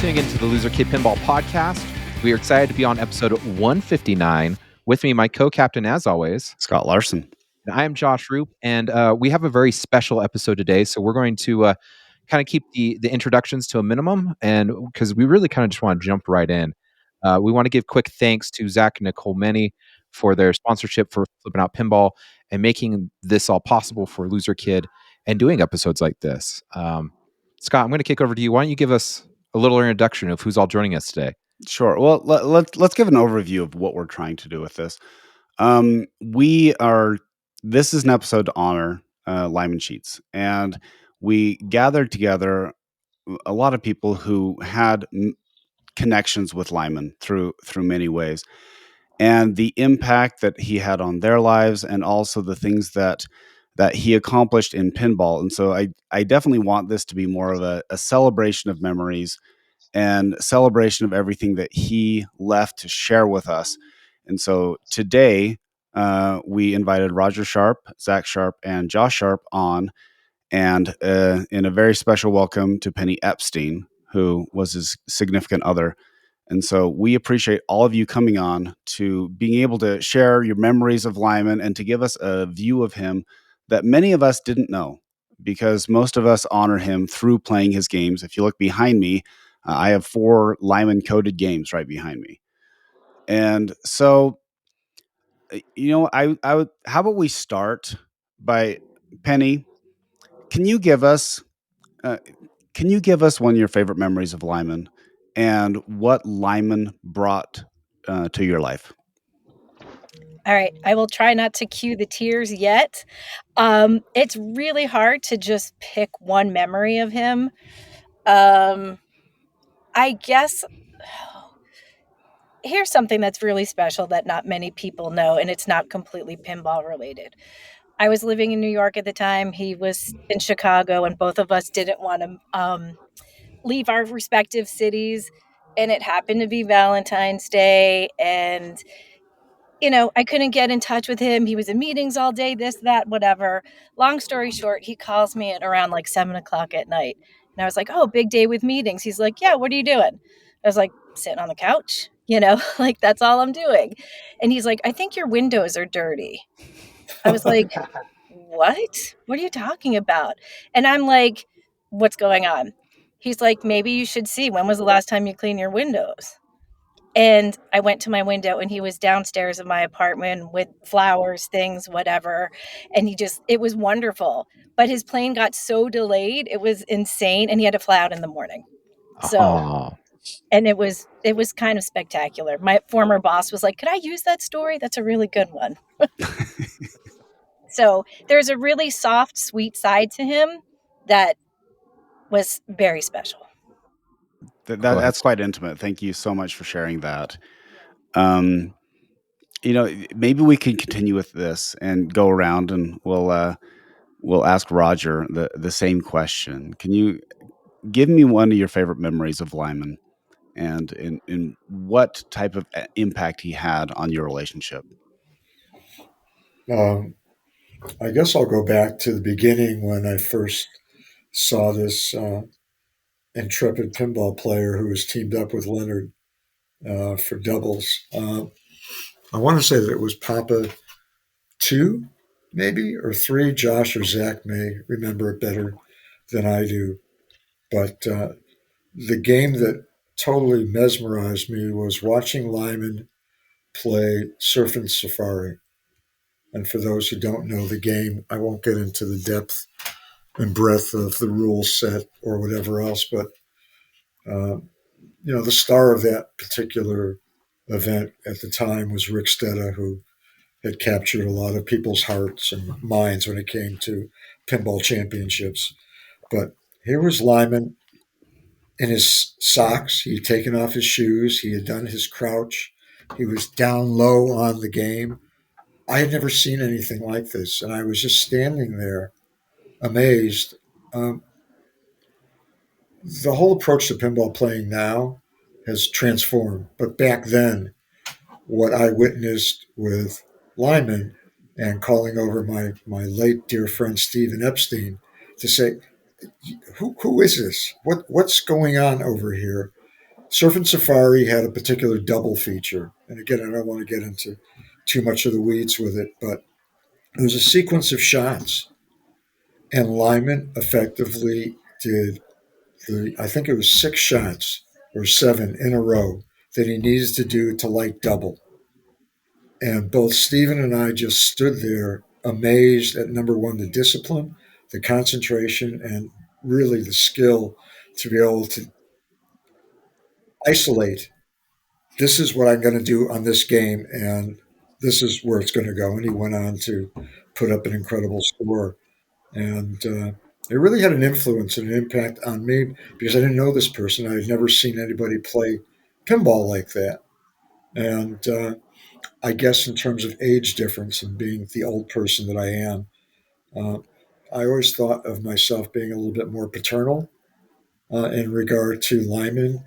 tuning into the Loser Kid Pinball podcast. We are excited to be on episode 159. With me, my co-captain, as always, Scott Larson. And I am Josh Roop, and we have a very special episode today. So we're going to kind of keep the introductions to a minimum, and because we really kind of just want to jump right in. We want to give quick thanks to Zach and Nicole Penni for their sponsorship for Flipping Out Pinball and making this all possible for Loser Kid and doing episodes like this. Scott, I'm going to kick over to you. Why don't you give us a little introduction of who's all joining us today? Sure. Well, let's give an overview of what we're trying to do with this. This is an episode to honor Lyman Sheats, and we gathered together a lot of people who had connections with Lyman through many ways, and the impact that he had on their lives, and also the things that he accomplished in pinball. And so I definitely want this to be more of a celebration of memories and celebration of everything that he left to share with us. And so today we invited Roger Sharpe, Zach Sharpe, and Josh Sharpe on, and in a very special welcome to Penni Epstein, who was his significant other. And so we appreciate all of you coming on to being able to share your memories of Lyman and to give us a view of him that many of us didn't know, because most of us honor him through playing his games. If you look behind me, I have 4 Lyman coded games right behind me. And so, I would, how about we start by, Penni, can you give us one of your favorite memories of Lyman and what Lyman brought to your life? All right, I will try not to cue the tears yet. It's really hard to just pick one memory of him. I guess here's something that's really special that not many people know, and it's not completely pinball related. I was living in New York at the time. He was in Chicago, and both of us didn't want to leave our respective cities. And it happened to be Valentine's Day, and I couldn't get in touch with him. He was in meetings all day, this, that, whatever. Long story short, he calls me at around like 7:00 at night. And I was like, oh, big day with meetings. He's like, yeah, what are you doing? I was like, sitting on the couch, like that's all I'm doing. And he's like, I think your windows are dirty. I was like, what? What are you talking about? And I'm like, what's going on? He's like, maybe you should see, when was the last time you cleaned your windows? And I went to my window, and he was downstairs in my apartment with flowers, things, whatever. And it was wonderful. But his plane got so delayed, it was insane. And he had to fly out in the morning. So, and it was kind of spectacular. My former boss was like, could I use that story? That's a really good one. So there's a really soft, sweet side to him that was very special. That's quite intimate. Thank you so much for sharing that. Maybe we can continue with this and go around, and we'll ask Roger the same question. Can you give me one of your favorite memories of Lyman, and in what type of impact he had on your relationship? I guess I'll go back to the beginning when I first saw this intrepid pinball player who was teamed up with Leonard for doubles. I want to say that it was Papa 2, maybe, or 3. Josh or Zach may remember it better than I do. But the game that totally mesmerized me was watching Lyman play Surfin' Safari. And for those who don't know the game, I won't get into the depth and breadth of the rule set or whatever else, but the star of that particular event at the time was Rick Stetta, who had captured a lot of people's hearts and minds when it came to pinball championships. But here was Lyman in his socks. He had taken off his shoes. He had done his crouch. He was down low on the game. I had never seen anything like this, and I was just standing there amazed. The whole approach to pinball playing now has transformed, but back then, what I witnessed with Lyman and calling over my late dear friend Stephen Epstein to say, who is this? What's going on over here? Surf and Safari had a particular double feature. And again, I don't want to get into too much of the weeds with it, but it was a sequence of shots. And Lyman effectively did I think it was 6 shots or 7 in a row that he needed to do to light double. And both Stephen and I just stood there amazed at number one, the discipline, the concentration, and really the skill to be able to isolate. This is what I'm going to do on this game, and this is where it's going to go. And he went on to put up an incredible score. And it really had an influence and an impact on me because I didn't know this person. I had never seen anybody play pinball like that. And I guess in terms of age difference and being the old person that I am, uh, I always thought of myself being a little bit more paternal in regard to Lyman.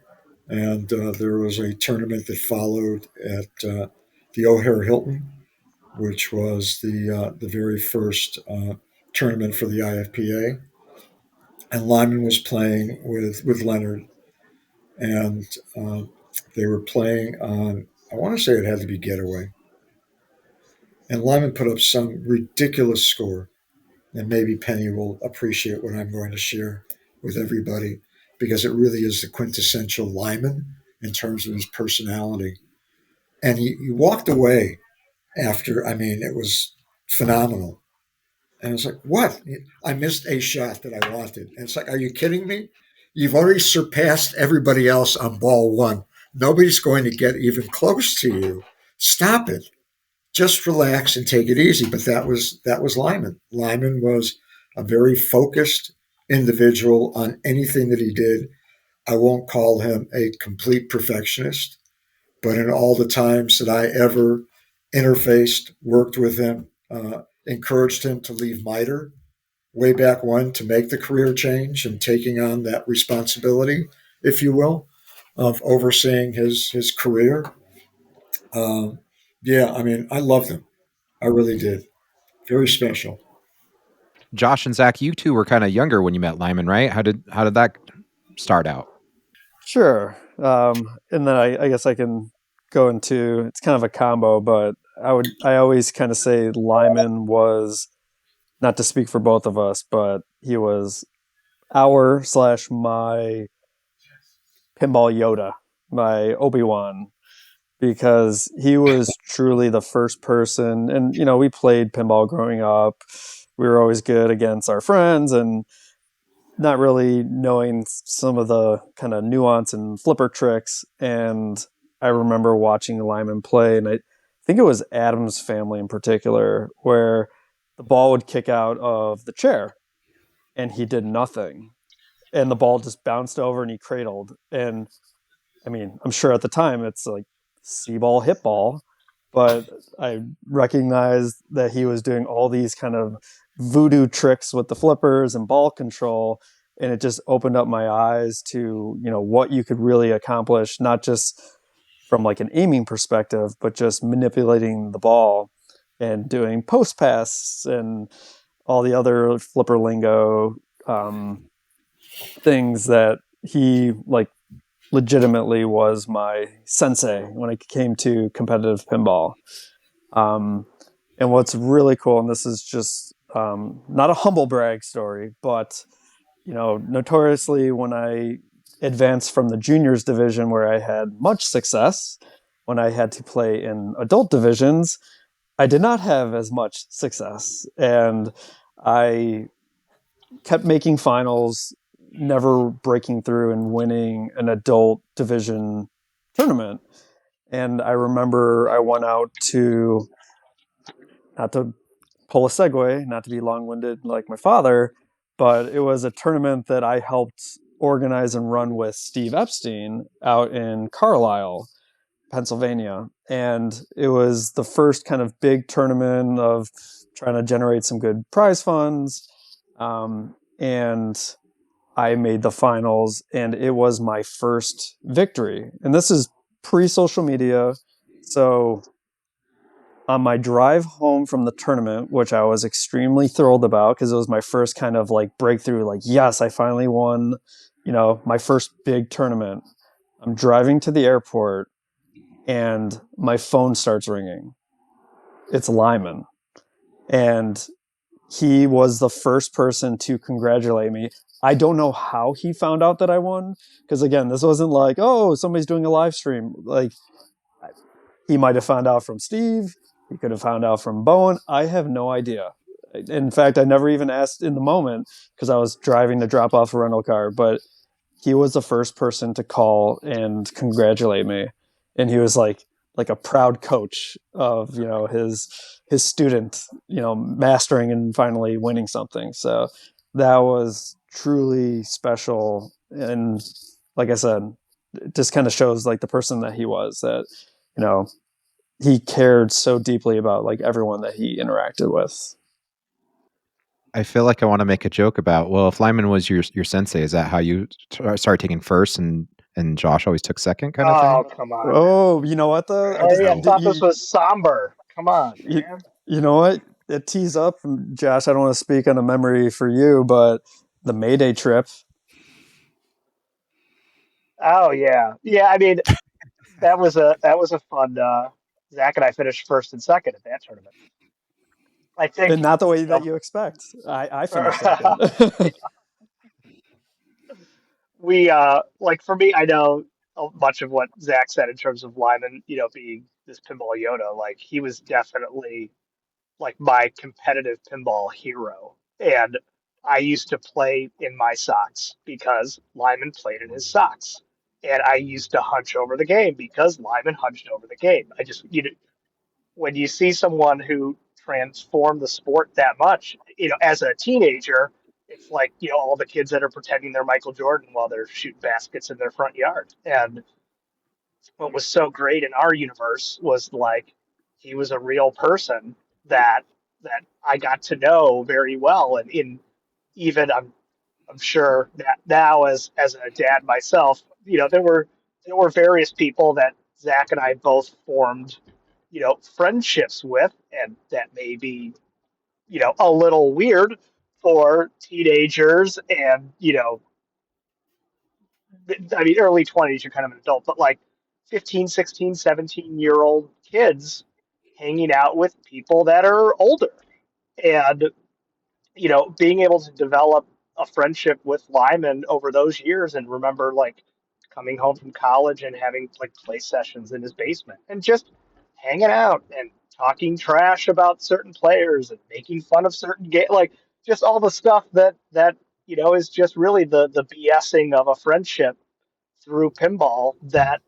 And there was a tournament that followed at the O'Hare Hilton, which was the very first tournament for the IFPA. And Lyman was playing with Leonard, and uh, they were playing on. I want to say it had to be Getaway, and Lyman put up some ridiculous score. And maybe Penny will appreciate what I'm going to share with everybody because it really is the quintessential Lyman in terms of his personality. And he walked away after. I mean, it was phenomenal. And it's like, what? I missed a shot that I wanted. And it's like, are you kidding me? You've already surpassed everybody else on ball one. Nobody's going to get even close to you. Stop it. Just relax and take it easy. But that was Lyman. Lyman was a very focused individual on anything that he did. I won't call him a complete perfectionist, but in all the times that I ever interfaced, worked with him, encouraged him to leave MITRE way back when to make the career change and taking on that responsibility, if you will, of overseeing his career. Um, yeah, I mean, I loved him. I really did. Very special. Josh and Zach, you two were kind of younger when you met Lyman, right? How did that start out? Sure. And then I guess I can go into, it's kind of a combo, but I always kind of say Lyman was, not to speak for both of us, but he was our / my pinball Yoda, my Obi-Wan, because he was truly the first person. And, we played pinball growing up. We were always good against our friends and not really knowing some of the kind of nuance and flipper tricks. And I remember watching Lyman play, and I think it was Adam's Family in particular, where the ball would kick out of the chair and he did nothing. And the ball just bounced over and he cradled. And I mean, I'm sure at the time it's like C-ball, hit ball, but I recognized that he was doing all these kind of voodoo tricks with the flippers and ball control. And it just opened up my eyes to, what you could really accomplish, not just from like an aiming perspective, but just manipulating the ball and doing post pass and all the other flipper lingo things that he like legitimately was my sensei when it came to competitive pinball. And what's really cool, and this is just not a humble brag story, but notoriously when I advanced from the juniors division where I had much success, when I had to play in adult divisions, I did not have as much success. And I kept making finals, never breaking through and winning an adult division tournament. And I remember I went out to, not to pull a segue, not to be long-winded like my father, but it was a tournament that I helped organize and run with Steve Epstein out in Carlisle, Pennsylvania. And it was the first kind of big tournament of trying to generate some good prize funds. And I made the finals, and it was my first victory. And this is pre-social media. So on my drive home from the tournament, which I was extremely thrilled about because it was my first kind of like breakthrough, like, yes, I finally won, my first big tournament. I'm driving to the airport and my phone starts ringing. It's Lyman. And he was the first person to congratulate me. I don't know how he found out that I won. Because again, this wasn't like, oh, somebody's doing a live stream. Like, he might have found out from Steve. He could have found out from Bowen. I have no idea. In fact, I never even asked in the moment because I was driving to drop off a rental car. But he was the first person to call and congratulate me, and he was like a proud coach of his student mastering and finally winning something. So that was truly special, and like I said, it just kind of shows like the person that he was, that you know he cared so deeply about like everyone that he interacted with. I feel like I want to make a joke about, well, if Lyman was your sensei, is that how you started taking first and Josh always took second kind of Oh, thing? come on, man. Oh, you know what though? I No. thought this was somber. Come on, You, man. you know what? It tees up, Josh. I don't want to speak on a memory for you, but the Mayday trip. Oh yeah, yeah. I mean, that was a fun. Zach and I finished first and second at that tournament. I And think, not the way you that know, you expect. I finished second. we like for me, I know much of what Zach said in terms of Lyman, being this pinball Yoda. Like he was definitely like my competitive pinball hero. And I used to play in my socks because Lyman played in his socks. And I used to hunch over the game because Lyman hunched over the game. I just, when you see someone who transformed the sport that much, as a teenager, it's like, all the kids that are pretending they're Michael Jordan while they're shooting baskets in their front yard. And what was so great in our universe was like he was a real person that I got to know very well, and in even I'm sure that now as a dad myself, there were various people that Zach and I both formed, friendships with, and that may be a little weird for teenagers, and I mean, early 20s, you're kind of an adult, but like 15, 16, 17-year-old kids hanging out with people that are older. And, being able to develop a friendship with Lyman over those years, and remember like coming home from college and having like play sessions in his basement and just hanging out and talking trash about certain players and making fun of certain like just all the stuff that is just really the BSing of a friendship through pinball that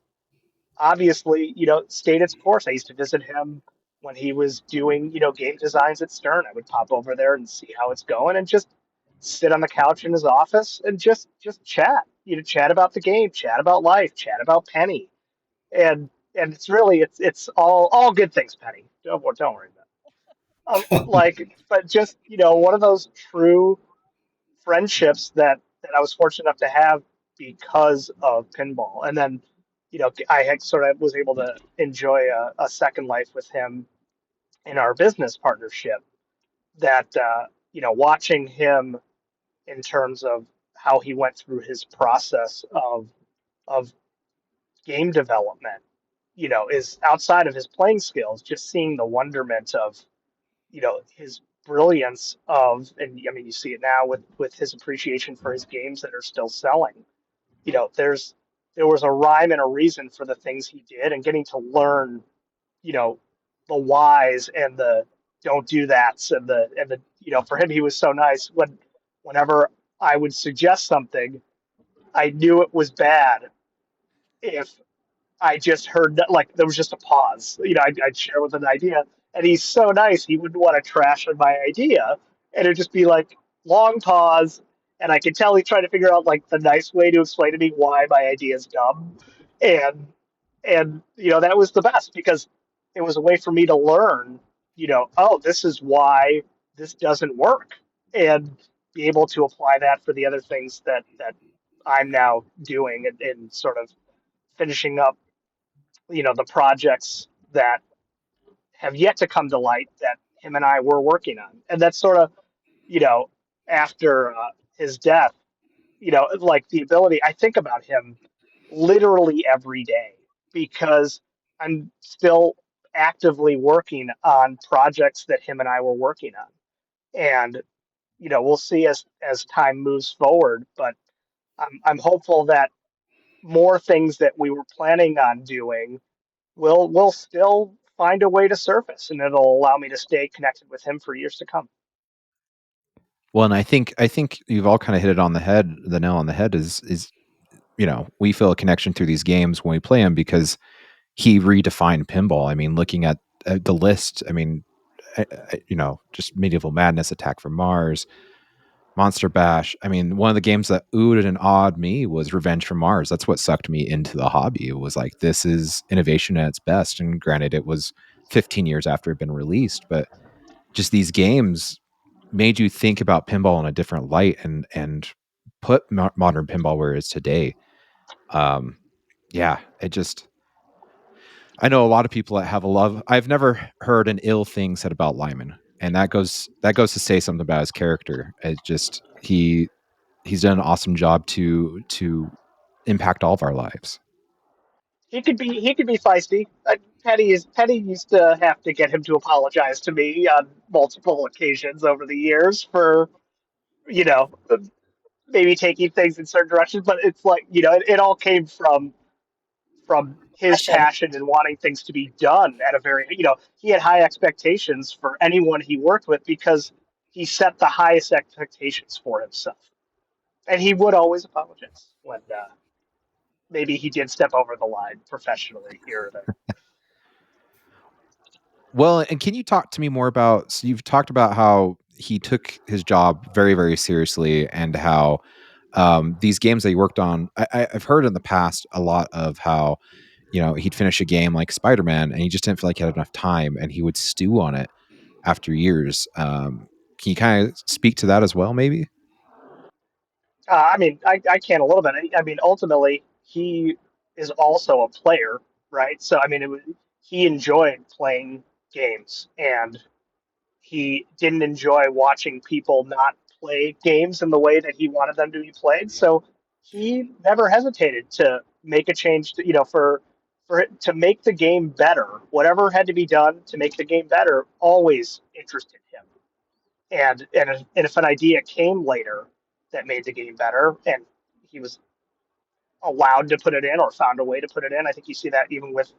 obviously, stayed its course. I used to visit him when he was doing, game designs at Stern. I would pop over there and see how it's going and just sit on the couch in his office and just chat, chat about the game, chat about life, chat about Penny. And it's really it's all good things, Penny. Don't worry about it. Like, but just, one of those true friendships that I was fortunate enough to have because of pinball. And then, I had sort of was able to enjoy a second life with him in our business partnership. That watching him in terms of how he went through his process of game development, is outside of his playing skills. Just seeing the wonderment of his brilliance of, and I mean, you see it now with his appreciation for his games that are still selling. There was a rhyme and a reason for the things he did, and getting to learn, you know, the whys and the don't do that's, and the for him, he was so nice whenever I would suggest something, I knew it was bad if I just heard that, like, there was just a pause. I'd share with an idea, and he's so nice. He wouldn't want to trash on my idea, and it'd just be like long pause, and I could tell he's trying to figure out like the nice way to explain to me why my idea is dumb, and that was the best because it was a way for me to learn. Oh, this is why this doesn't work, and be able to apply that for the other things that I'm now doing, and sort of finishing up the projects that have yet to come to light that him and I were working on. And that's sort of, you know, after his death, like the ability, I think about him literally every day because I'm still actively working on projects that him and I were working on. And, we'll see as time moves forward, but I'm hopeful that more things that we were planning on doing will still find a way to surface, and it'll allow me to stay connected with him for years to come. Well, and I think you've all kind of hit it on the head. The nail on the head is we feel a connection through these games when we play them because he redefined pinball. I mean, looking at the list, I mean, just Medieval Madness, Attack from Mars, Monster Bash. I mean, one of the games that oohed and awed me was Revenge from Mars. That's what sucked me into the hobby. It was like, this is innovation at its best. And granted, it was 15 years after it had been released, but just these games made you think about pinball in a different light and put modern pinball where it is today. Yeah, it just, I know a lot of people that have a love. I've never heard an ill thing said about Lyman, and that goes to say something about his character. It just he's done an awesome job to impact all of our lives. He could be feisty. Penny used to have to get him to apologize to me on multiple occasions over the years for you know maybe taking things in certain directions, but it's like it all came from his Passion. passion and wanting things to be done at a very he had high expectations for anyone he worked with because he set the highest expectations for himself, and he would always apologize when maybe he did step over the line professionally here or there. Well, and can you talk to me more about? So you've talked about how he took his job very, very seriously, and how these games that he worked on. I've heard in the past a lot of how he'd finish a game like Spider-Man, and he just didn't feel like he had enough time, and he would stew on it after years. Can you kind of speak to that as well, maybe? I mean, I can a little bit. I mean, ultimately, he is also a player, right? So, I mean, he enjoyed playing games, and he didn't enjoy watching people not play games in the way that he wanted them to be played. So, he never hesitated to make a change to, for it to make the game better. Whatever had to be done to make the game better always interested him. And if an idea came later that made the game better, and he was allowed to put it in or found a way to put it in, I think you see that even with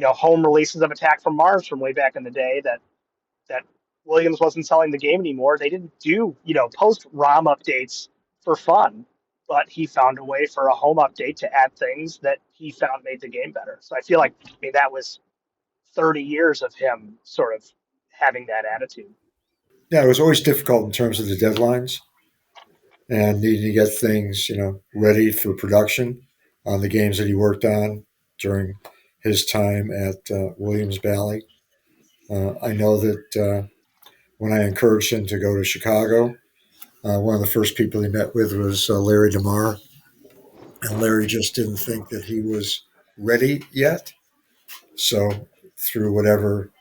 home releases of Attack from Mars from way back in the day that Williams wasn't selling the game anymore. They didn't do post ROM updates for fun, but he found a way for a home update to add things that he found made the game better. So I feel like that was 30 years of him sort of having that attitude. Yeah, it was always difficult in terms of the deadlines and needing to get things, ready for production on the games that he worked on during his time at Williams Valley. I know that when I encouraged him to go to Chicago, one of the first people he met with was Larry DeMar, and Larry just didn't think that he was ready yet. So, through whatever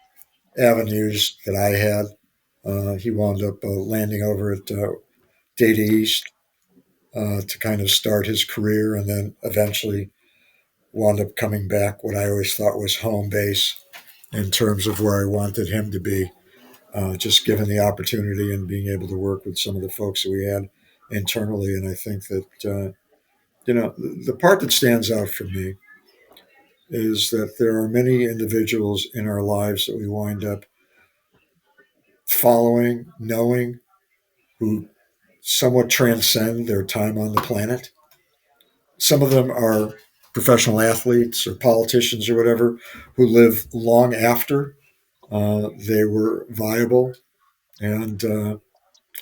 avenues that I had, he wound up landing over at Data East to kind of start his career, and then eventually wound up coming back what I always thought was home base in terms of where I wanted him to be, just given the opportunity and being able to work with some of the folks that we had internally. And I think that, the part that stands out for me is that there are many individuals in our lives that we wind up following, knowing, who somewhat transcend their time on the planet. Some of them are professional athletes or politicians or whatever who live long after they were viable, and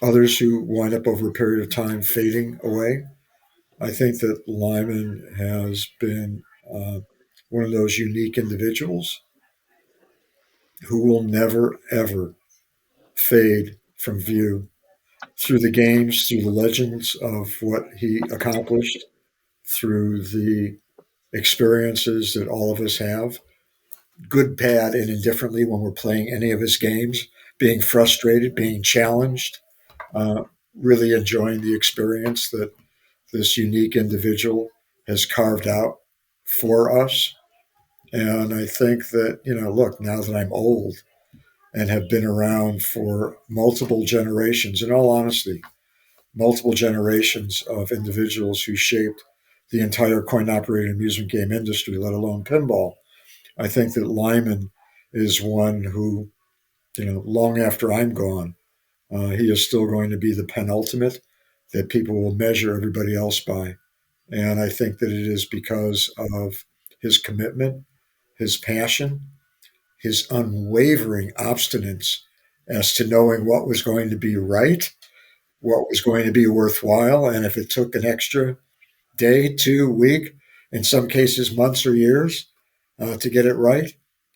others who wind up over a period of time fading away. I think that Lyman has been one of those unique individuals who will never, ever fade from view through the games, through the legends of what he accomplished, through the experiences that all of us have, good, bad, and indifferently when we're playing any of his games, being frustrated, being challenged, uh, really enjoying the experience that this unique individual has carved out for us. And I think that, look, now that I'm old and have been around for multiple generations, in all honesty, multiple generations of individuals who shaped the entire coin operated amusement game industry, let alone pinball, I think that Lyman is one who, long after I'm gone, he is still going to be the penultimate that people will measure everybody else by. And I think that it is because of his commitment, his passion, his unwavering obstinance as to knowing what was going to be right, what was going to be worthwhile. And if it took an extra day, 2 week, in some cases, months or years to get it right,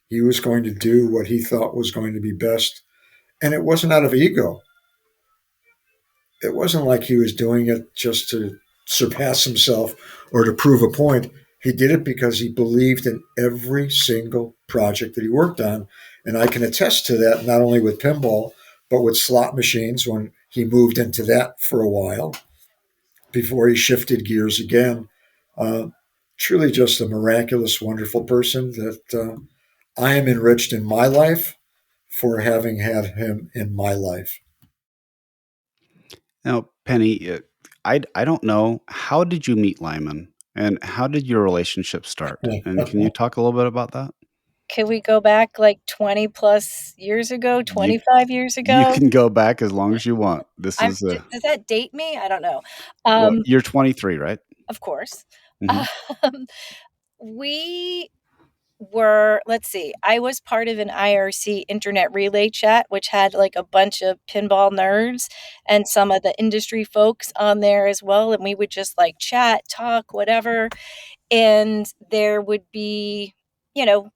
he was going to do what he thought was going to be best. And it wasn't out of ego. It wasn't like he was doing it just to surpass himself or to prove a point. He did it because he believed in every single project that he worked on. And I can attest to that, not only with pinball, but with slot machines when he moved into that for a while before he shifted gears again. Uh, Truly just a miraculous, wonderful person that I am enriched in my life for having had him in my life. Now, Penny, I don't know. How did you meet Lyman? And how did your relationship start? And can you talk a little bit about that? Can we go back like 20 plus years ago, You 25 years you ago? can go back as long as you want. This is Does that date me? I don't know. well, you're 23, right? Of course. Hmm. Um, we let's see, I was part of an IRC internet relay chat, which had like a bunch of pinball nerds and some of the industry folks on there as well. And we would just like chat, talk, whatever. And there would be,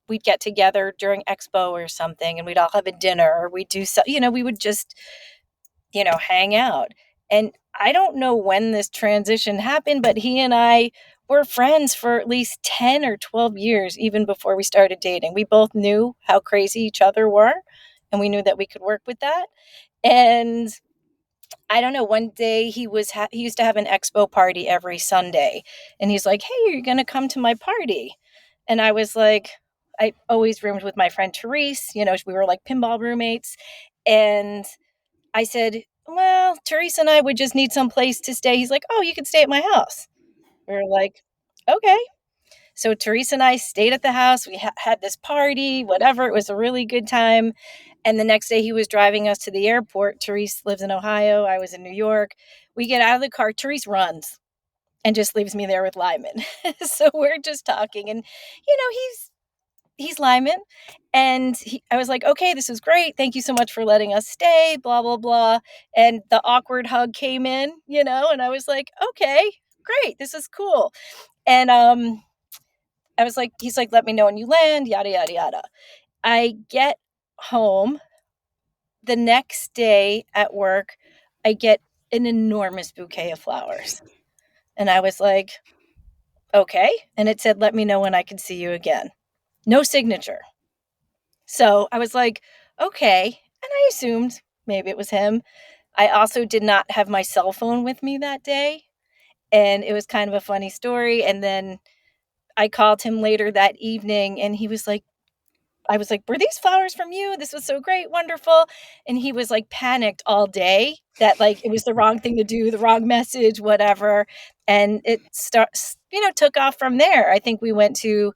we'd get together during expo or something and we'd all have a dinner or we'd do so, we would just, hang out. And I don't know when this transition happened, but he and I were friends for at least 10 or 12 years, even before we started dating. We both knew how crazy each other were, and we knew that we could work with that. And I don't know, one day he used to have an expo party every Sunday, and he's like, "Hey, are you going to come to my party?" And I was like, I always roomed with my friend Therese, we were like pinball roommates. And I said, "Well, Teresa and I would just need some place to stay." He's like, "Oh, you could stay at my house." We were like, "Okay." So Teresa and I stayed at the house. We had this party, whatever. It was a really good time. And the next day he was driving us to the airport. Teresa lives in Ohio. I was in New York. We get out of the car. Teresa runs and just leaves me there with Lyman. So we're just talking. And, he's Lyman. And I was like, "Okay, this is great. Thank you so much for letting us stay, blah, blah, blah." And the awkward hug came in, and I was like, "Okay, great. This is cool." And I was like, he's like, "Let me know when you land, yada, yada, yada." I get home the next day at work. I get an enormous bouquet of flowers. And I was like, "Okay." And it said, "Let me know when I can see you again." No signature. So I was like, "Okay." And I assumed maybe it was him. I also did not have my cell phone with me that day. And it was kind of a funny story. And then I called him later that evening and I was like, "Were these flowers from you? This was so great, wonderful." And he was like panicked all day that like it was the wrong thing to do, the wrong message, whatever. And it took off from there. I think we went to,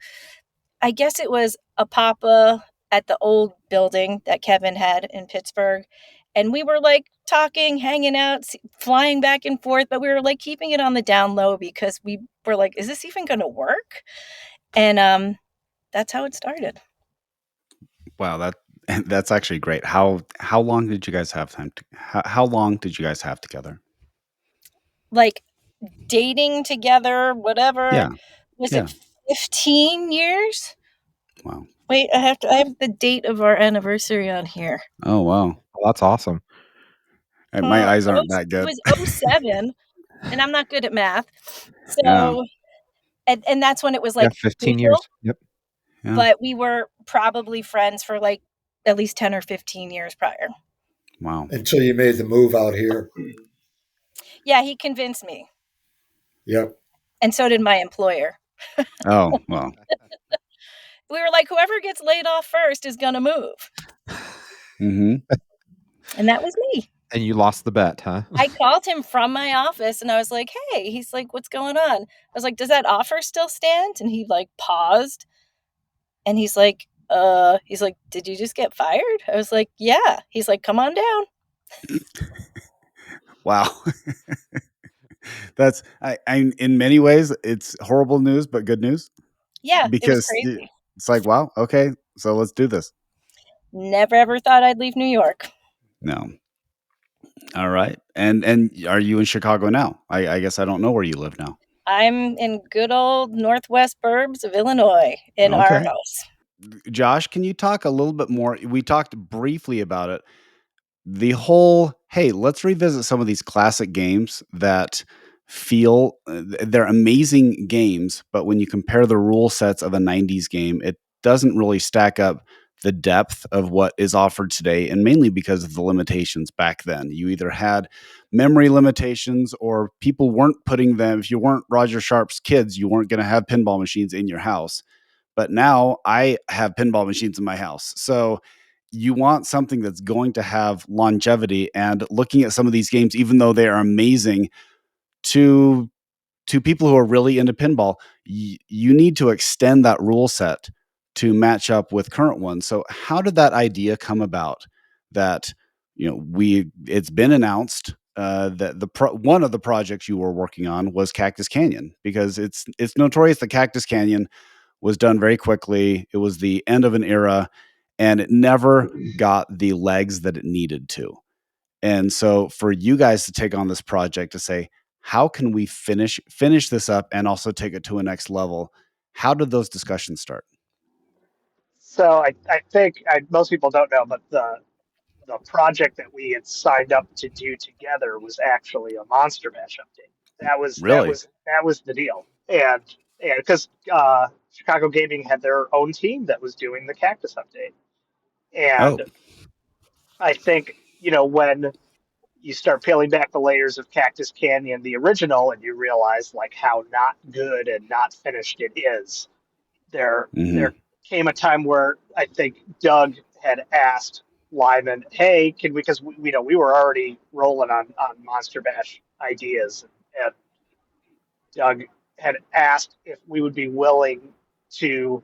I guess it was a Papa at the old building that Kevin had in Pittsburgh. And we were like talking, hanging out, flying back and forth, but we were like keeping it on the down low because we were like, is this even going to work? And that's how it started. Wow, that's actually great. How long did you guys have time to how long did you guys have together? Like dating together, whatever. Yeah. Was Yeah. it 15 years? Wow. Wait, I have the date of our anniversary on here. Oh, wow. Well, that's awesome. My eyes aren't that It good. was '07, and I'm not good at math. Yeah. So, and that's when it was Yeah, like 15 official, years. Yep. Yeah. but we were probably friends for like at least 10 or 15 years prior. Wow. Until you made the move out here. Yeah, he convinced me. Yep. And so did my employer. Oh, well. We were like, whoever gets laid off first is going to move. Mm-hmm. And that was me. And you lost the bet, huh? I called him from my office and I was like, hey, he's like, what's going on? I was like, does that offer still stand? And he like paused and he's like, did you just get fired? I was like, yeah. He's like, come on down. Wow. That's I in many ways it's horrible news, but good news Yeah, it was because crazy. it's like, wow, okay, so let's do this. Never ever thought I'd leave New York. No. All right. And are you in Chicago now? I guess I don't know where you live now. I'm in good old northwest burbs of Illinois in our Okay. house. Josh, can you talk a little bit more? We talked briefly about it. The whole, hey, let's revisit some of these classic games that feel they're amazing games, but when you compare the rule sets of a 90s game, it doesn't really stack up the depth of what is offered today, and mainly because of the limitations back then. You either had memory limitations or people weren't putting them, if you weren't Roger Sharpe's kids, you weren't going to have pinball machines in your house. But now I have pinball machines in my house. So you want something that's going to have longevity, and looking at some of these games, even though they are amazing to people who are really into pinball, you need to extend that rule set to match up with current ones. So how did that idea come about that, it's been announced that one of the projects you were working on was Cactus Canyon, because it's notorious that Cactus Canyon was done very quickly. It was the end of an era, and it never got the legs that it needed to. And so for you guys to take on this project to say, how can we finish this up and also take it to a next level? How did those discussions start? So I think most people don't know, but the project that we had signed up to do together was actually a Monster Bash update. Really? That was the deal, and because Chicago Gaming had their own team that was doing the Cactus update, Oh. and I think when you start peeling back the layers of Cactus Canyon, the original, and you realize like how not good and not finished it is. There Mm-hmm. came a time where I think Doug had asked Lyman, "Hey, can we?" Because we were already rolling on Monster Bash ideas, and Doug had asked if we would be willing to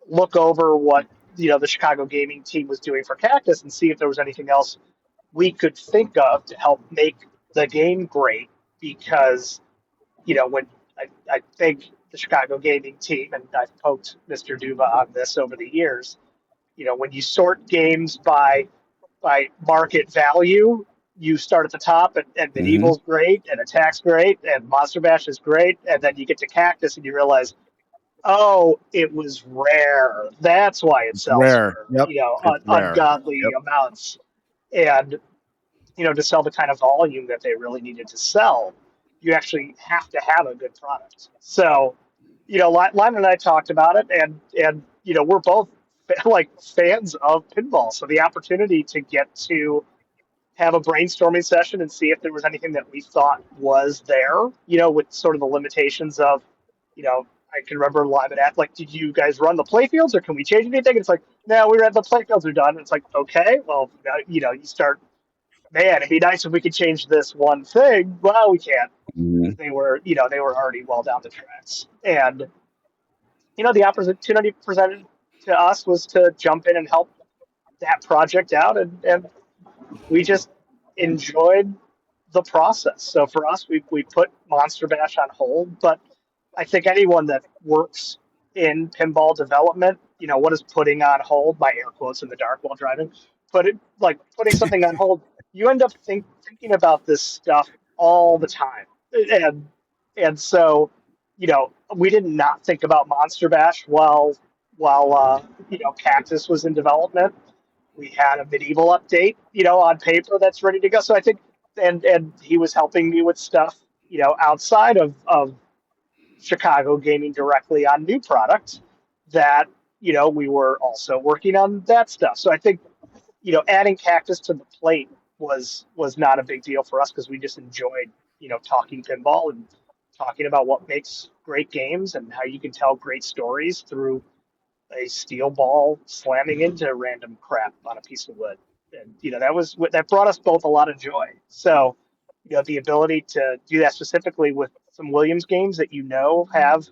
look over what the Chicago gaming team was doing for Cactus and see if there was anything else we could think of to help make the game great. Because when I think the Chicago gaming team, and I've poked Mr. Duva on this over the years, when you sort games by market value, you start at the top, and Mm-hmm. Medieval's great, and Attack's great, and Monster Bash is great, and then you get to Cactus and you realize, oh, it was rare. That's why it It's sells rare. for Yep. It's rare. ungodly Yep. amounts, and to sell the kind of volume that they really needed to sell, you actually have to have a good product. So, Lyman and I talked about it, and we're both like fans of pinball. So the opportunity to get to have a brainstorming session and see if there was anything that we thought was there, with sort of the limitations of, I can remember Lyman at like, did you guys run the playfields or can we change anything? It's like, no, we read the playfields are done. And it's like, okay, well, you start, man, it'd be nice if we could change this one thing. Well, we can't Mm-hmm. because they were already well down the tracks. And the opportunity presented to us was to jump in and help that project out, and we just enjoyed the process. So for us, we put Monster Bash on hold, but I think anyone that works in pinball development, what is putting on hold? My air quotes in the dark while driving, but like putting something on hold, you end up thinking about this stuff all the time, and so we did not think about Monster Bash while Cactus was in development. We had a medieval update, on paper that's ready to go. So I think, and he was helping me with stuff, outside of Chicago gaming directly on new products that, we were also working on that stuff. So I think, adding Cactus to the plate was not a big deal for us because we just enjoyed, talking pinball and talking about what makes great games and how you can tell great stories through a steel ball slamming into random crap on a piece of wood. And that brought us both a lot of joy. So, the ability to do that specifically with some Williams games that have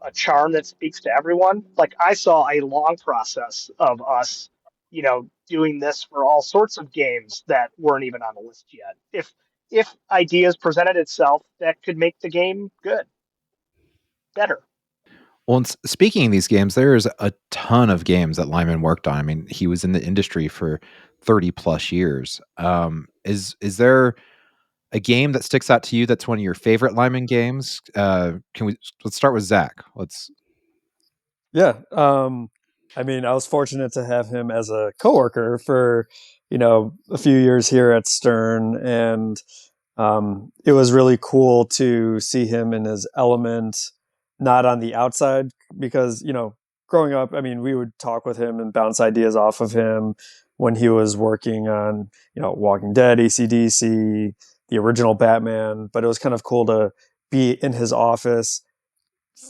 a charm that speaks to everyone. Like I saw a long process of us, doing this for all sorts of games that weren't even on the list yet. If ideas presented itself that could make the game good, better. Well, and speaking of these games, there's a ton of games that Lyman worked on. I mean, he was in the industry for 30 plus years. Is there a game that sticks out to you that's one of your favorite Lyman games? Let's start with Zach. Yeah. I mean, I was fortunate to have him as a coworker for, a few years here at Stern. And it was really cool to see him in his element, not on the outside, because, growing up, I mean, we would talk with him and bounce ideas off of him when he was working on, Walking Dead, AC/DC, the original Batman. But it was kind of cool to be in his office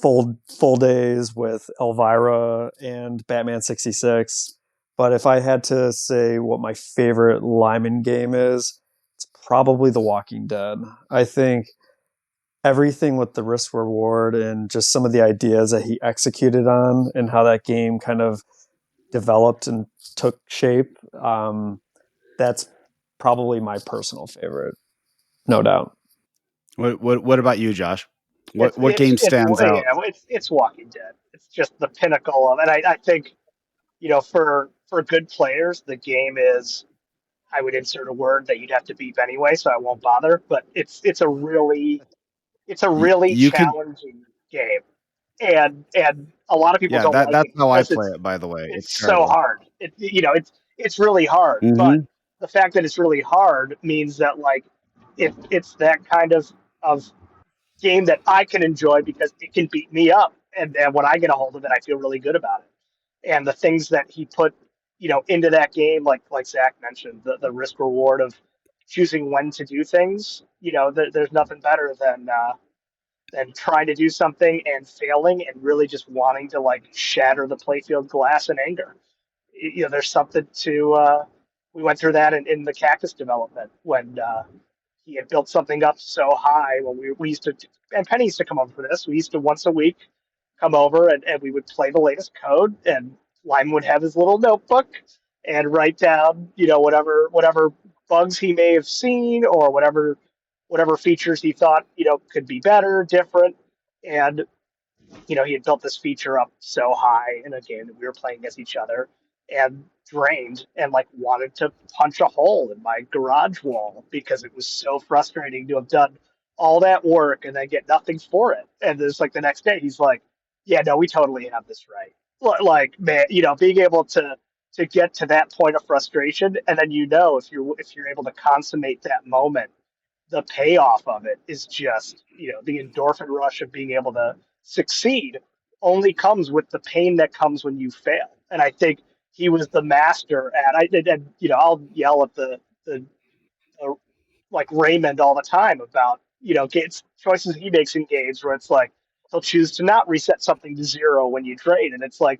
full days with Elvira and Batman 66. But if I had to say what my favorite Lyman game is, it's probably The Walking Dead. I think everything with the risk reward and just some of the ideas that he executed on and how that game kind of developed and took shape, that's probably my personal favorite, no doubt. What about you, Josh? It's What it's game it's stands out? it's Walking Dead. It's just the pinnacle of, and I think for good players, the game is. I would insert a word that you'd have to beep anyway, so I won't bother. But it's a really You could, challenging game, and a lot of people yeah. don't like That's it how I because play it's it. By the way, it's it's so terrible. hard. It's really hard, but Hmm. the fact that it's really hard means that like it's that kind of game that I can enjoy because it can beat me up, and when I get a hold of it, I feel really good about it. And the things that he put into that game, like Zach mentioned, the risk reward of choosing when to do things. There's nothing better than trying to do something and failing and really just wanting to like shatter the playfield glass in anger. There's something to. We went through that in the cactus development when he had built something up so high. When we used to, and Penny used to come over for this. We used to once a week come over and we would play the latest code, and Lyman would have his little notebook and write down, whatever bugs he may have seen or whatever features he thought, could be better, different. And he had built this feature up so high in a game that we were playing against each other and drained and like wanted to punch a hole in my garage wall because it was so frustrating to have done all that work and then get nothing for it. And it's like the next day he's like, yeah, no, we totally have this right. Like, man, being able to get to that point of frustration, and then if you're able to consummate that moment, the payoff of it is just, the endorphin rush of being able to succeed only comes with the pain that comes when you fail. And I think he was the master at. I'll yell at the like Raymond all the time about Gates choices he makes in games where it's like he'll choose to not reset something to zero when you trade, and it's like,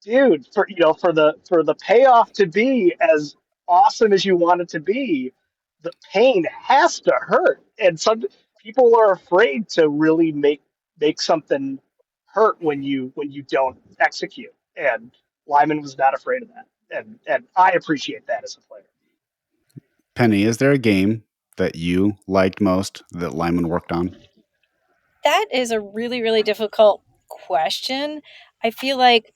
dude, for the payoff to be as awesome as you want it to be, the pain has to hurt, and some people are afraid to really make something hurt when you don't execute, and Lyman was not afraid of that, and I appreciate that as a player. Penny, is there a game that you liked most that Lyman worked on? That is a really, really difficult question. I feel like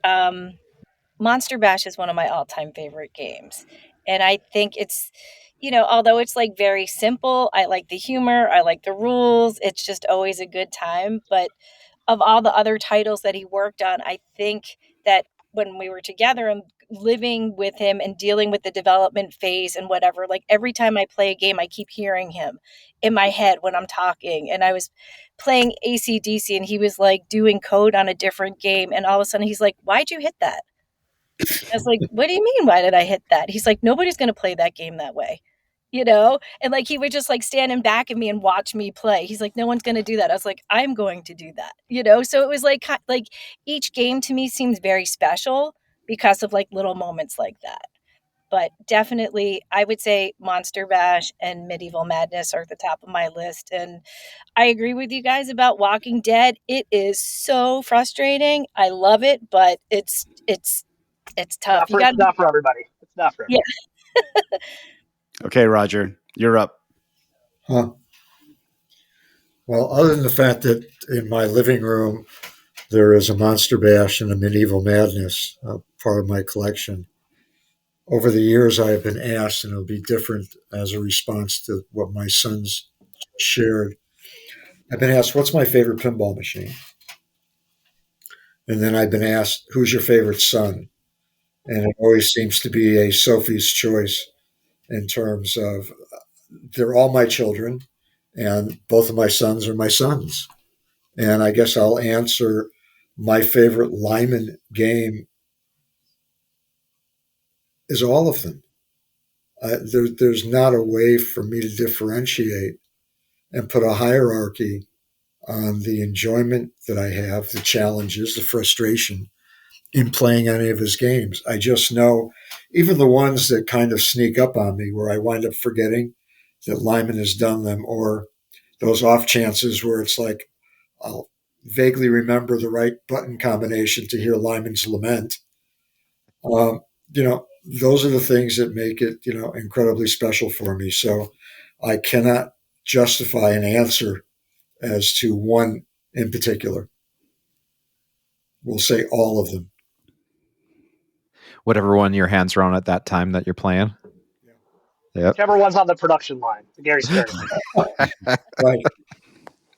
um, Monster Bash is one of my all-time favorite games. And I think it's, although it's like very simple, I like the humor, I like the rules. It's just always a good time. But of all the other titles that he worked on, I think that when we were together and living with him and dealing with the development phase and whatever, like every time I play a game, I keep hearing him in my head when I'm talking. And I was playing ACDC and he was like doing code on a different game. And all of a sudden he's like, "Why'd you hit that?" I was like, "What do you mean? Why did I hit that?" He's like, "Nobody's going to play that game that way." and like he would just like stand in back of me and watch me play. He's like, no one's going to do that. I was like, I'm going to do that. So it was like each game to me seems very special because of like little moments like that. But definitely I would say Monster Bash and Medieval Madness are at the top of my list. And I agree with you guys about Walking Dead. It is so frustrating. I love it, but it's tough. You got It's not for everybody. It's not for yeah. everybody. Okay, Roger, you're up. Huh. Well, other than the fact that in my living room there is a Monster Bash and a Medieval Madness, part of my collection. Over the years, I have been asked, and it'll be different as a response to what my sons shared. I've been asked, what's my favorite pinball machine? And then I've been asked, who's your favorite son? And it always seems to be a Sophie's choice in terms of they're all my children, and both of my sons are my sons. And I guess I'll answer my favorite Lyman game is all of them. There's not a way for me to differentiate and put a hierarchy on the enjoyment that I have, the challenges, the frustration in playing any of his games. I just know, even the ones that kind of sneak up on me, where I wind up forgetting that Lyman has done them, or those off chances where it's like I'll vaguely remember the right button combination to hear Lyman's lament. Um, those are the things that make it, incredibly special for me. So I cannot justify an answer as to one in particular. We'll say all of them. Whatever one your hands are on at that time that you're playing. Yep. Whichever one's on the production line, the Gary Stern. Right.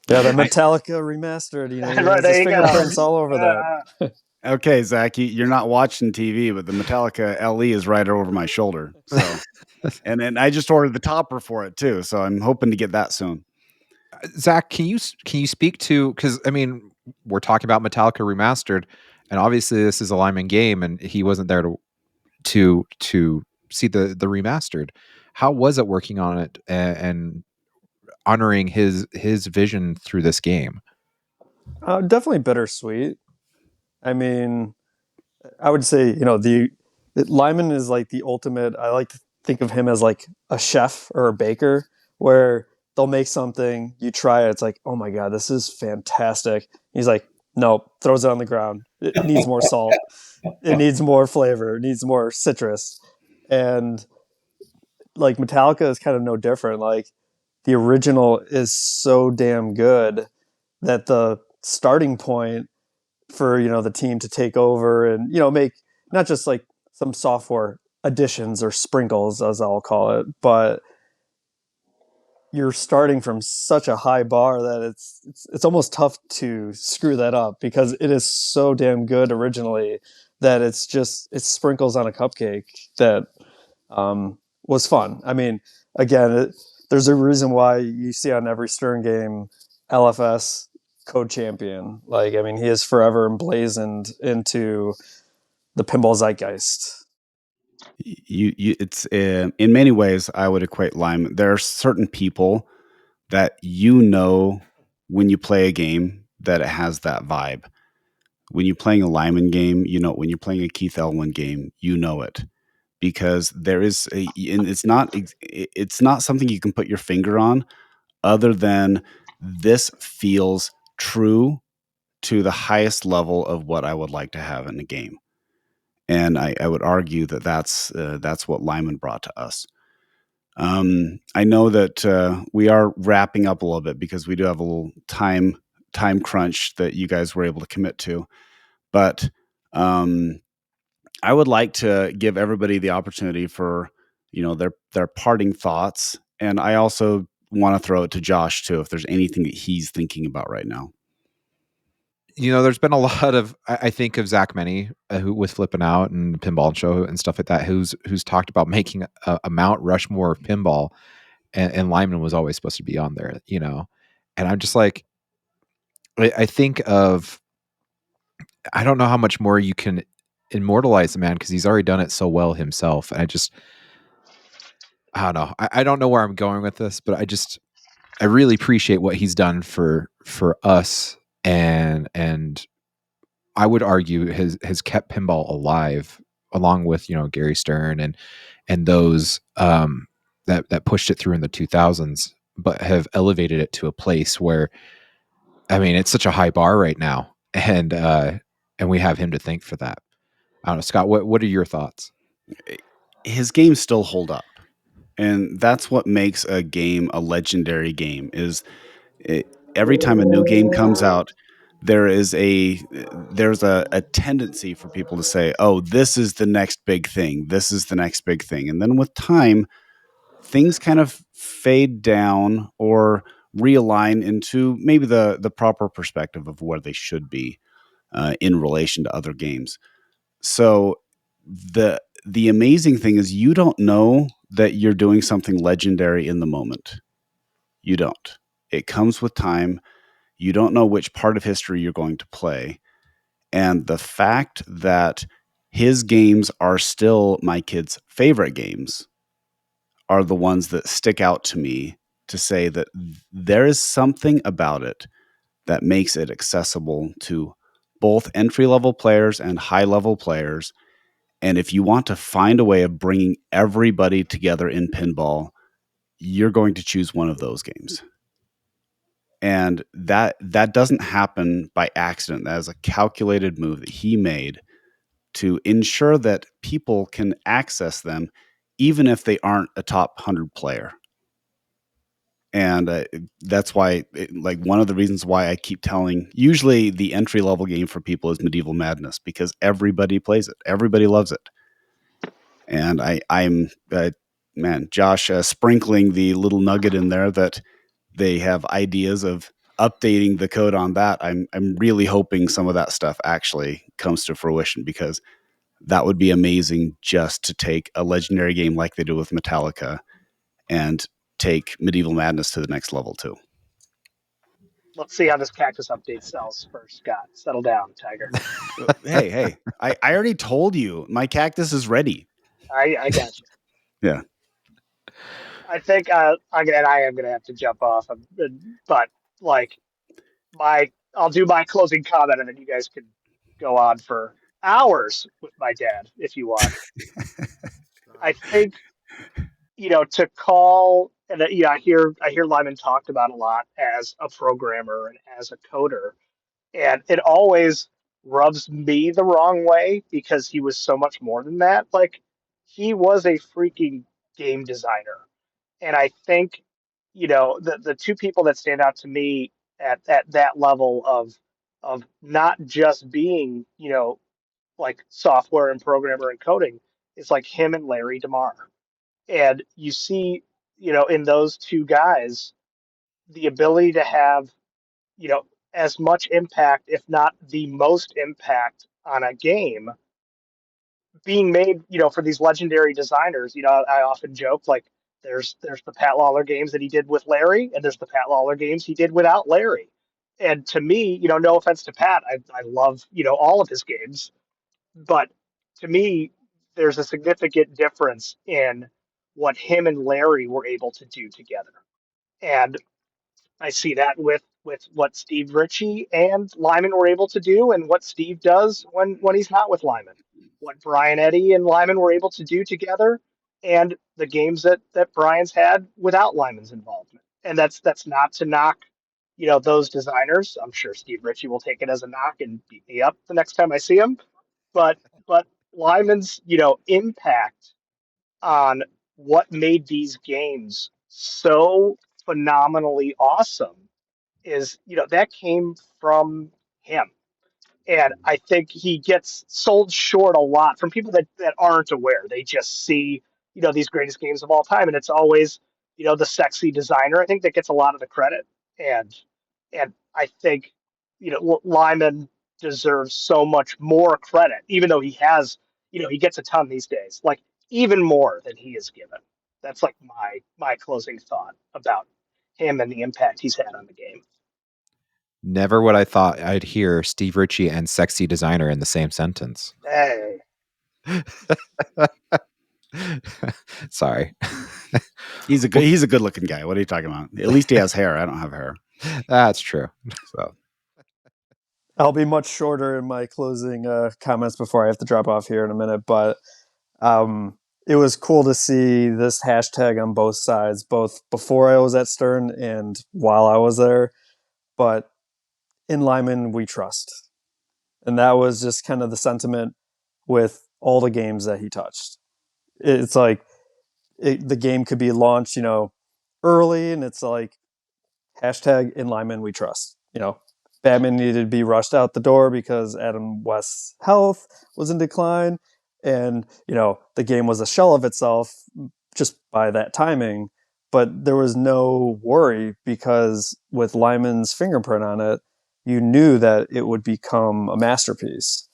Yeah, the Metallica remastered. He Right, has there his you go. fingerprints all over that. Okay, Zach, you're not watching TV, but the Metallica LE is right over my shoulder. So, and then I just ordered the topper for it too. So I'm hoping to get that soon. Zach, can you speak to, because I mean, we're talking about Metallica remastered, and obviously this is a Lyman game, and he wasn't there to see the remastered. How was it working on it and honoring his vision through this game? Definitely bittersweet. I mean, I would say Lyman is like the ultimate. I like to think of him as like a chef or a baker, where they'll make something, you try it, it's like, oh my god, this is fantastic. He's like, nope, throws it on the ground. It needs more salt. It needs more flavor. It needs more citrus. And like Metallica is kind of no different. Like the original is so damn good that the starting point for the team to take over and make not just like some software additions or sprinkles, as I'll call it, but you're starting from such a high bar that it's almost tough to screw that up, because it is so damn good originally that it's sprinkles on a cupcake that was fun. I mean, again, there's a reason why you see on every Stern game LFS code champion. Like, I mean, he is forever emblazoned into the pinball zeitgeist. It's in many ways I would equate Lyman. There are certain people that when you play a game that it has that vibe. When you're playing a Lyman game, when you're playing a Keith Elwin game, it, because there is and it's not something you can put your finger on, other than this feels true to the highest level of what I would like to have in a game. And I would argue that that's what Lyman brought to us. I know that we are wrapping up a little bit because we do have a little time crunch that you guys were able to commit to. But I would like to give everybody the opportunity for their parting thoughts, and I also want to throw it to Josh too, if there's anything that he's thinking about right now. There's been a lot of, I think of Zach Penni, who with Flipping Out and the Pinball Show and stuff like that, who's talked about making a Mount Rushmore of pinball, and Lyman was always supposed to be on there, and I'm just like, I think of, I don't know how much more you can immortalize the man, because he's already done it so well himself, and I don't know. I don't know where I'm going with this, but I really appreciate what he's done for us, and I would argue has kept pinball alive, along with Gary Stern and those that pushed it through in the 2000s, but have elevated it to a place where, I mean, it's such a high bar right now, and we have him to thank for that. I don't know, Scott. What are your thoughts? His games still hold up, and that's what makes a game a legendary game. Every time a new game comes out, there's a tendency for people to say, "Oh, this is the next big thing. This is the next big thing," and then with time, things kind of fade down or realign into maybe the proper perspective of where they should be in relation to other games. So the amazing thing is you don't know that you're doing something legendary in the moment. You don't. It comes with time. You don't know which part of history you're going to play. And the fact that his games are still my kids' favorite games are the ones that stick out to me, to say that there is something about it that makes it accessible to both entry level players and high level players. And if you want to find a way of bringing everybody together in pinball, you're going to choose one of those games. And that doesn't happen by accident. That is a calculated move that he made to ensure that people can access them, even if they aren't a top 100 player. And that's why, like, one of the reasons why I keep telling, usually the entry level game for people is Medieval Madness, because everybody plays it, everybody loves it. And I'm man, Josh, sprinkling the little nugget in there that they have ideas of updating the code on that. I'm really hoping some of that stuff actually comes to fruition, because that would be amazing, just to take a legendary game like they do with Metallica and take Medieval Madness to the next level too. Let's see how this cactus update sells first, Scott. Settle down, Tiger. Hey, I already told you my cactus is ready. I got you. Yeah. I think I am gonna have to jump off, but like I'll do my closing comment, and then you guys can go on for hours with my dad if you want. I think, to call, and I hear Lyman talked about a lot as a programmer and as a coder, and it always rubs me the wrong way because he was so much more than that. Like, he was a freaking game designer, and I think, the two people that stand out to me at that level of not just being, like software and programmer and coding, is like him and Larry DeMar. And you see, in those two guys, the ability to have, you know, as much impact, if not the most impact on a game being made, for these legendary designers. I often joke, like, there's the Pat Lawler games that he did with Larry, and there's the Pat Lawler games he did without Larry. And to me, no offense to Pat, I love, all of his games, but to me, there's a significant difference in what him and Larry were able to do together. And I see that with what Steve Ritchie and Lyman were able to do, and what Steve does when he's not with Lyman. What Brian Eddy and Lyman were able to do together, and the games that Brian's had without Lyman's involvement. And that's not to knock, those designers. I'm sure Steve Ritchie will take it as a knock and beat me up the next time I see him. But Lyman's, impact on what made these games so phenomenally awesome is, that came from him. And I think he gets sold short a lot from people that aren't aware. They just see, these greatest games of all time, and it's always, the sexy designer. I think that gets a lot of the credit. And I think, Lyman deserves so much more credit, even though he has, he gets a ton these days, like even more than he is given. That's like my closing thought about him and the impact he's had on the game. Never would I thought I'd hear Steve Ritchie and sexy designer in the same sentence. Hey, Sorry. He's a good looking guy. What are you talking about? At least he has hair. I don't have hair. That's true. So I'll be much shorter in my closing comments before I have to drop off here in a minute, but it was cool to see this hashtag on both sides, both before I was at Stern and while I was there. But in Lyman, we trust. And that was just kind of the sentiment with all the games that he touched. It's like the game could be launched, early, and it's like hashtag in Lyman we trust. Batman needed to be rushed out the door because Adam West's health was in decline, and the game was a shell of itself just by that timing. But there was no worry because with Lyman's fingerprint on it, you knew that it would become a masterpiece,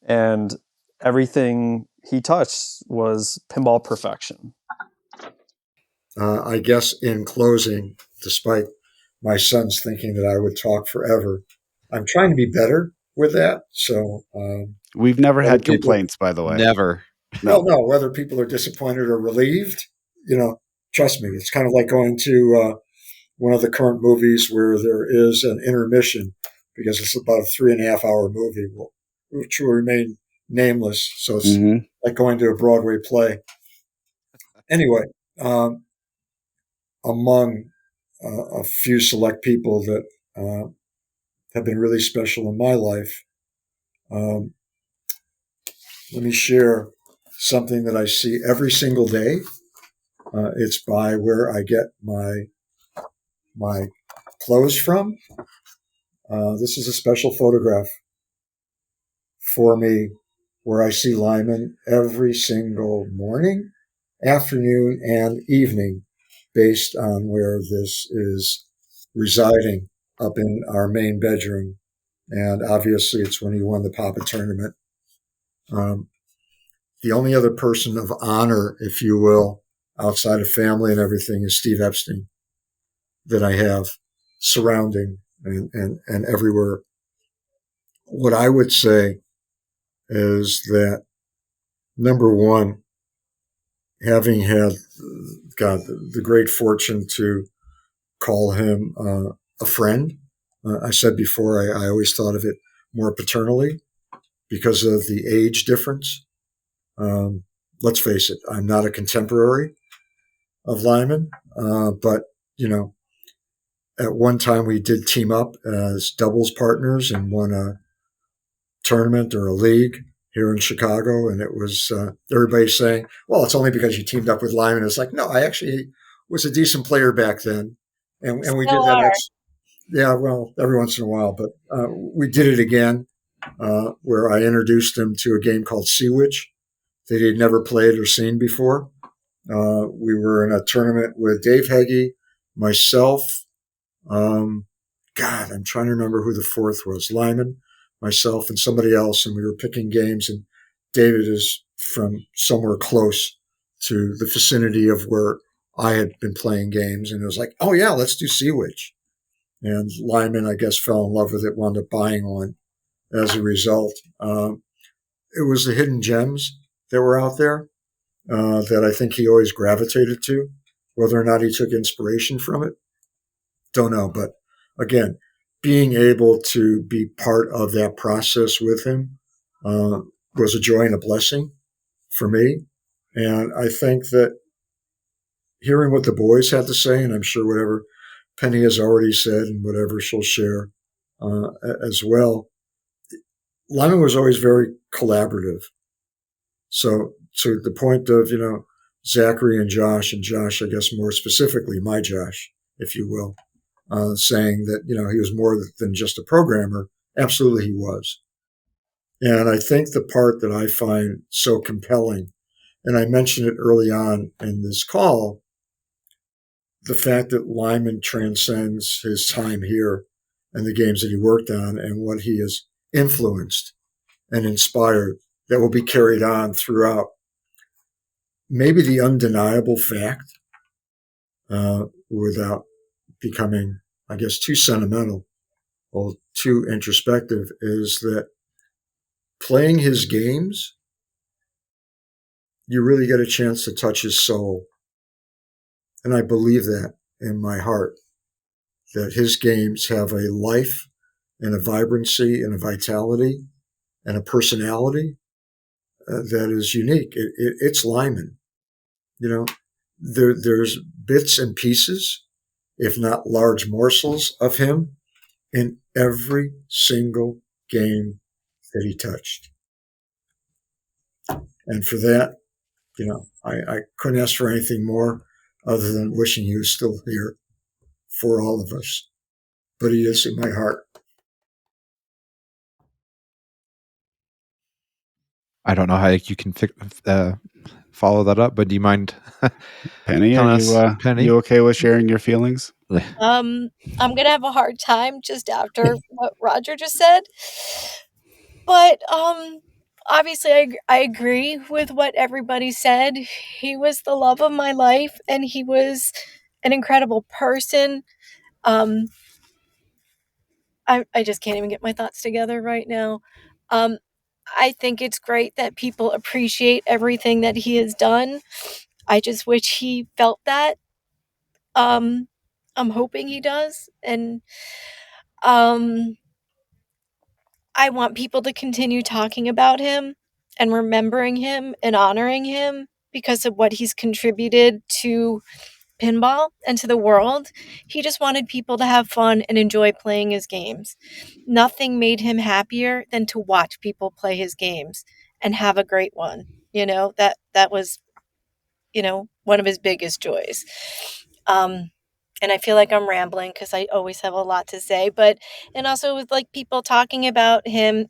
and everything he touched was pinball perfection. I guess in closing, despite my sons thinking that I would talk forever, I'm trying to be better with that. So we've never whether had people- complaints, by the way. Never. Well, no, whether people are disappointed or relieved, trust me, it's kind of like going to one of the current movies where there is an intermission because it's about a 3.5-hour movie, which will remain nameless. So it's like going to a Broadway play. Anyway, among a few select people that have been really special in my life, let me share something that I see every single day. It's by where I get my clothes from. This is a special photograph for me where I see Lyman every single morning, afternoon, and evening based on where this is residing up in our main bedroom. And obviously it's when he won the Papa tournament. The only other person of honor, if you will, outside of family and everything is Steve Epstein that I have surrounding and everywhere. What I would say is that, number one, having had the great fortune to call him a friend, I said before, I always thought of it more paternally because of the age difference. Let's face it, I'm not a contemporary of Lyman, but, at one time we did team up as doubles partners and won a tournament or a league here in Chicago. And it was everybody saying, well, it's only because you teamed up with Lyman. It's like, no, I actually was a decent player back then. And we did that. Yeah, well, every once in a while. But we did it again where I introduced him to a game called Sea Witch that he'd never played or seen before. We were in a tournament with Dave Heggie, myself. I'm trying to remember who the fourth was. Lyman, myself, and somebody else, and we were picking games. And David is from somewhere close to the vicinity of where I had been playing games. And it was like, oh, yeah, let's do Sea Witch. And Lyman, I guess, fell in love with it, wound up buying one as a result. It was the hidden gems that were out there that I think he always gravitated to. Whether or not he took inspiration from it, don't know. But again, being able to be part of that process with him was a joy and a blessing for me. And I think that hearing what the boys had to say, and I'm sure whatever Penni has already said and whatever she'll share as well, Lyman was always very collaborative. So to the point of, Zachary and Josh, I guess more specifically, my Josh, if you will, saying that, he was more than just a programmer. Absolutely he was. And I think the part that I find so compelling, and I mentioned it early on in this call, the fact that Lyman transcends his time here and the games that he worked on and what he has influenced and inspired that will be carried on throughout. Maybe the undeniable fact, without becoming, I guess, too sentimental or too introspective, is that playing his games you really get a chance to touch his soul. And I believe that in my heart, that his games have a life and a vibrancy and a vitality and a personality that is unique. It's Lyman. You know, there's bits and pieces, if not large morsels, of him in every single game that he touched. And for that, I couldn't ask for anything more other than wishing he was still here for all of us. But he is in my heart. I don't know how you can follow that up, but do you mind Penny, are telling us, Penny? you okay with sharing your feelings? I'm gonna have a hard time just after what Roger just said, but obviously I agree with what everybody said. He was the love of my life, and he was an incredible person. Um, I just can't even get my thoughts together right now. Um, I think it's great that people appreciate everything that he has done. I just wish he felt that. Um, I'm hoping he does, and um, I want people to continue talking about him and remembering him and honoring him because of what he's contributed to pinball and to the world. He just wanted people to have fun and enjoy playing his games. Nothing made him happier than to watch people play his games and have a great one. That was, one of his biggest joys. Um, and I feel like I'm rambling because I always have a lot to say, and also with like people talking about him,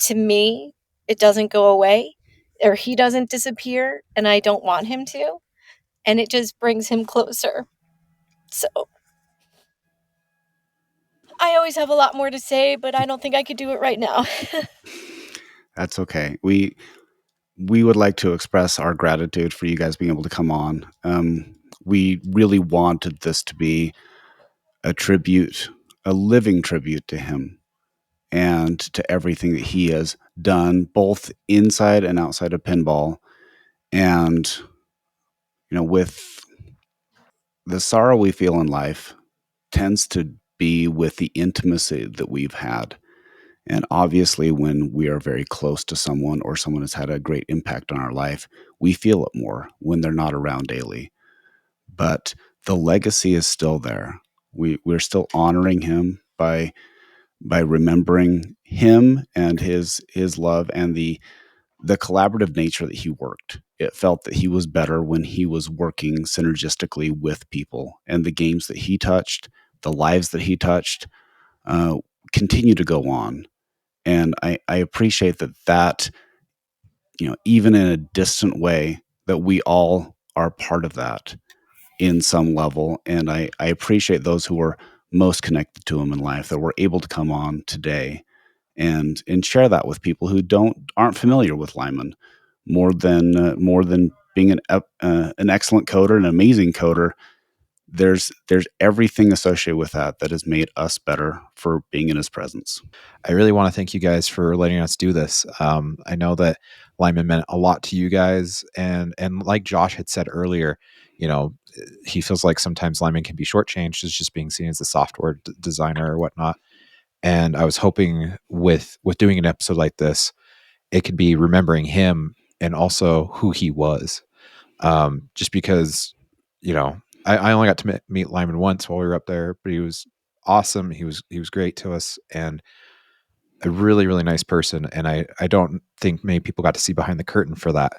to me, it doesn't go away or he doesn't disappear, and I don't want him to. And it just brings him closer. So I always have a lot more to say, but I don't think I could do it right now. That's okay. We would like to express our gratitude for you guys being able to come on. We really wanted this to be a tribute, a living tribute to him and to everything that he has done, both inside and outside of pinball. And, with the sorrow we feel in life tends to be with the intimacy that we've had. And obviously, when we are very close to someone or someone has had a great impact on our life, we feel it more when they're not around daily. But the legacy is still there. We're still honoring him by remembering him and his love and the collaborative nature that he worked. It felt that he was better when he was working synergistically with people, and the games that he touched, the lives that he touched, uh, continue to go on. And I appreciate that, even in a distant way, that we all are part of that in some level. And I appreciate those who are most connected to him in life that were able to come on today and share that with people who aren't familiar with Lyman, more than being an excellent coder, an amazing coder. There's everything associated with that has made us better for being in his presence. I really want to thank you guys for letting us do this. I know that Lyman meant a lot to you guys, and like Josh had said earlier, he feels like sometimes Lyman can be shortchanged as just being seen as a software designer or whatnot. And I was hoping with doing an episode like this, it could be remembering him and also who he was. Just because, I only got to meet Lyman once while we were up there, but he was awesome. He was great to us and a really, really nice person. And I don't think many people got to see behind the curtain for that,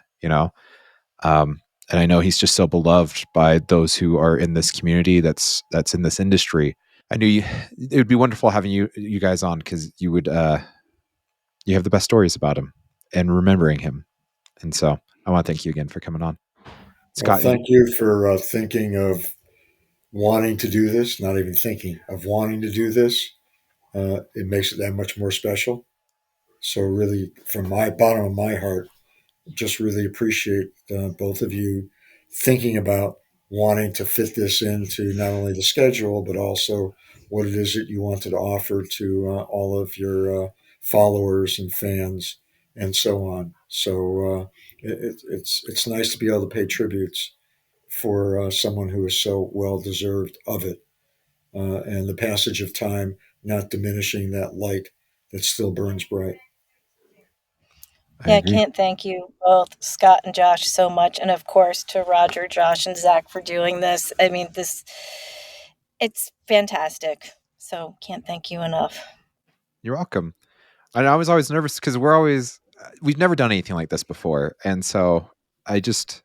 and I know he's just so beloved by those who are in this community that's in this industry. I knew it would be wonderful having you guys on because you would you have the best stories about him and remembering him. And so I want to thank you again for coming on. Well, Scott, thank you for thinking of wanting to do this, not even thinking of wanting to do this. It makes it that much more special. So, really, from my bottom of my heart, just really appreciate both of you thinking about wanting to fit this into not only the schedule, but also what it is that you wanted to offer to all of your followers and fans and so on. So, it's nice to be able to pay tributes for someone who is so well deserved of it, and the passage of time not diminishing that light that still burns bright. I Yeah, I agree. can't thank you both, Scott and Josh, so much. And of course, to Roger, Josh, and Zach for doing this. I mean, it's fantastic. So can't thank you enough. You're welcome. And I was always nervous because we've never done anything like this before, and so I guess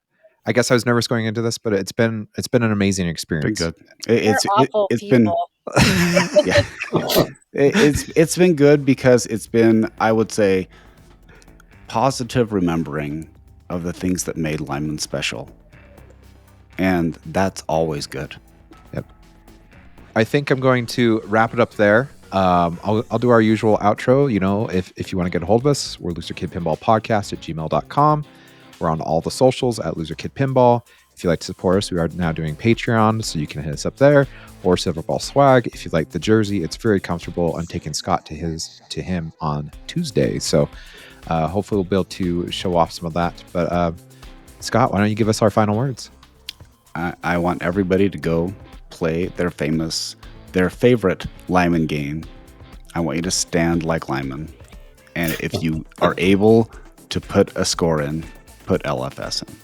I was nervous going into this, but it's been an amazing Been experience. good. We're awful It's been people. yeah. It's been good because it's been, I would say, positive remembering of the things that made Lyman special, and that's always good. Yep. I think I'm going to wrap it up there. I'll do our usual outro. You know, if you want to get a hold of us, we're loserkidpinballpodcast@gmail.com. We're on all the socials at loserkidpinball. If you'd like to support us, we are now doing Patreon, so you can hit us up there, or Silverball Swag. If you'd like the jersey, it's very comfortable. I'm taking Scott to him on Tuesday, so hopefully we'll be able to show off some of that. But Scott, why don't you give us our final words? I want everybody to go play their favorite Lyman game. I want you to stand like Lyman. And if you are able to put a score in, put LFS in.